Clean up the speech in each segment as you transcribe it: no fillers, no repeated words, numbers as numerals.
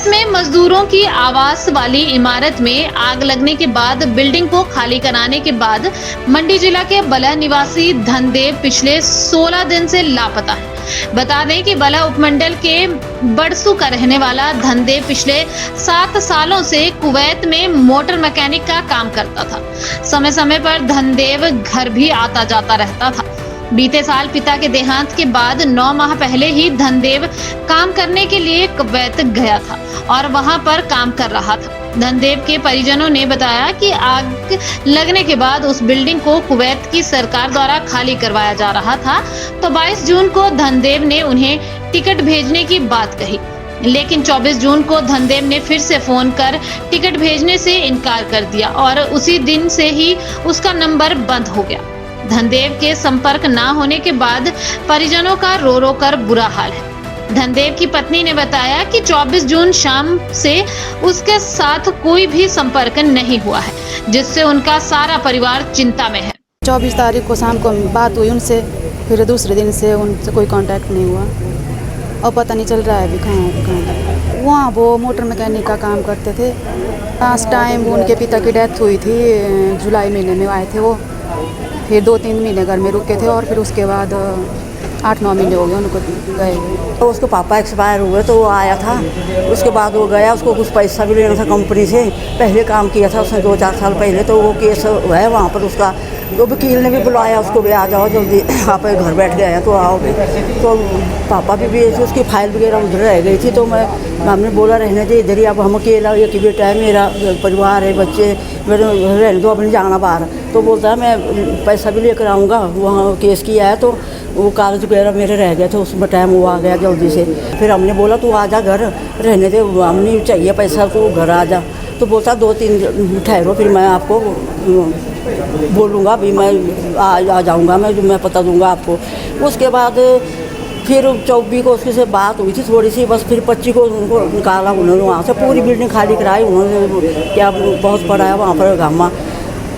Kuwait में मजदूरों की आवास वाली इमारत में आग लगने के बाद बिल्डिंग को खाली कराने के बाद मंडी जिला के बलह निवासी धनदेव पिछले 16 दिन से लापता है। बता दें कि बलह उपमंडल के बड़सू का रहने वाला धनदेव पिछले 7 सालों से कुवैत में मोटर मैकेनिक का काम करता था। समय समय पर धनदेव घर भी आता जाता रहता था। बीते साल पिता के देहांत के बाद 9 माह पहले ही धनदेव काम करने के लिए कुवैत गया था और वहां पर काम कर रहा था। धनदेव के परिजनों ने बताया कि आग लगने के बाद उस बिल्डिंग को कुवैत की सरकार द्वारा खाली करवाया जा रहा था, तो 22 जून को धनदेव ने उन्हें टिकट भेजने की बात कही, लेकिन 24 जून को धनदेव ने फिर से फोन कर टिकट भेजने से इनकार कर दिया और उसी दिन से ही उसका नंबर बंद हो गया। धनदेव के संपर्क न होने के बाद परिजनों का रो रो कर बुरा हाल है। धनदेव की पत्नी ने बताया कि 24 जून शाम से उसके साथ कोई भी संपर्क नहीं हुआ है, जिससे उनका सारा परिवार चिंता में है। 24 तारीख को शाम को बात हुई उनसे, फिर दूसरे दिन से उनसे कोई कांटेक्ट नहीं हुआ और पता नहीं चल रहा है अभी कहाँ। वहाँ वो मोटर मैकेनिक का काम करते थे। लास्ट टाइम उनके पिता की डेथ हुई थी, जुलाई महीने में आए थे वो, फिर 2-3 महीने घर में रुके थे और फिर उसके बाद 8-9 महीने हो गए उनको गए। तो उसके पापा एक्सपायर हुए तो वो आया था, उसके बाद वो गया। उसको कुछ पैसा भी लेना था कंपनी से, पहले काम किया था उसने 2-4 साल पहले, तो वो केस है वहाँ पर उसका। तो वकील ने भी बुलाया उसको भी, आ जाओ जल्दी, आप घर बैठ गए हैं तो आओगे। तो पापा भी उसकी फाइल वगैरह उधर रह गई थी, तो हमने बोला रहने दे इधर ही, अब हम अकेला एक बेटा है, मेरा परिवार है, बच्चे मेरे, रहने दो, अब नहीं जाना बाहर। तो बोलता है मैं पैसा भी लेकर आऊँगा, वहाँ केस किया है तो वो कागज वगैरह मेरे रह गए थे, उसमें टाइम वो आ गया जल्दी से। फिर हमने बोला तू आ जा घर, रहने दे, हम नहीं चाहिए पैसा, तो घर आ जा। तो बोलता 2-3 दिन ठहरो, फिर मैं आपको बोलूँगा, अभी मैं आ जाऊँगा, मैं पता दूँगा आपको। उसके बाद फिर 24 को उसके से बात हुई थी थोड़ी सी, बस फिर 25 को उनको निकाला उन्होंने वहाँ से, पूरी बिल्डिंग खाली कराई उन्होंने, क्या बहुत पड़ा है वहाँ पर गामा।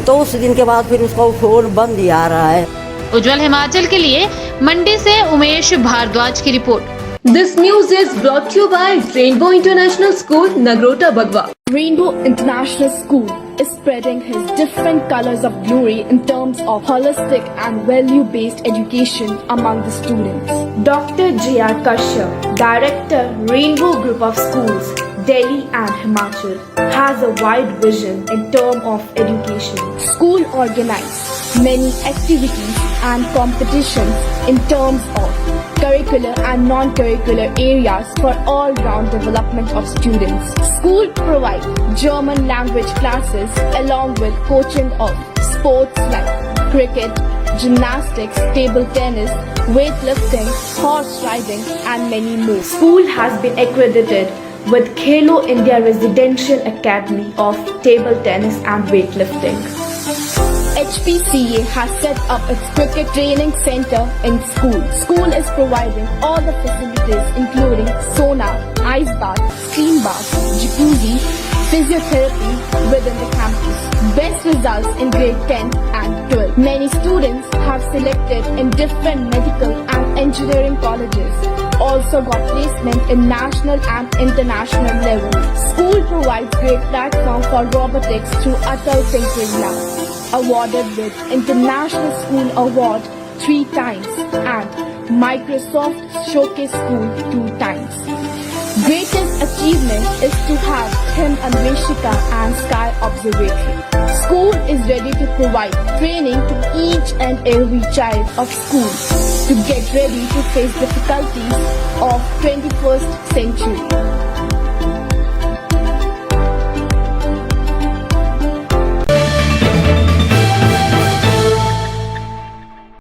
तो उस दिन के बाद फिर उसका फ़ोन बंद ही आ रहा है। उज्जवल हिमाचल के लिए मंडी से उमेश भारद्वाज की report. This news is brought to you by Rainbow International School, Nagrota, Bagwa. Rainbow International School is spreading his different colors of glory in terms of holistic and value-based education among the students. Dr. J.R. Kashyap, Director, Rainbow Group of Schools, Delhi and Himachal, has a wide vision in terms of education. School organizes many activities and competitions in terms of curricular and non-curricular areas for all-round development of students. School provides German language classes along with coaching of sports like cricket, gymnastics, table tennis, weightlifting, horse riding and many more. School has been accredited with Khelo India Residential Academy of Table Tennis and Weightlifting. HPCA has set up its cricket training center in school. School is providing all the facilities including sauna, ice bath, steam bath, jacuzzi, physiotherapy within the campus. Best results in grade 10 and 12. Many students have selected in different medical and engineering colleges. Also got placement in national and international level. School provides great platform for robotics through Atal Tinkering Lab. Awarded with International School Award 3 times and Microsoft Showcase School 2 times. Greatest achievement is to have Him Anveshika and Sky Observatory. School is ready to provide training to each and every child of school to get ready to face difficulties of 21st century.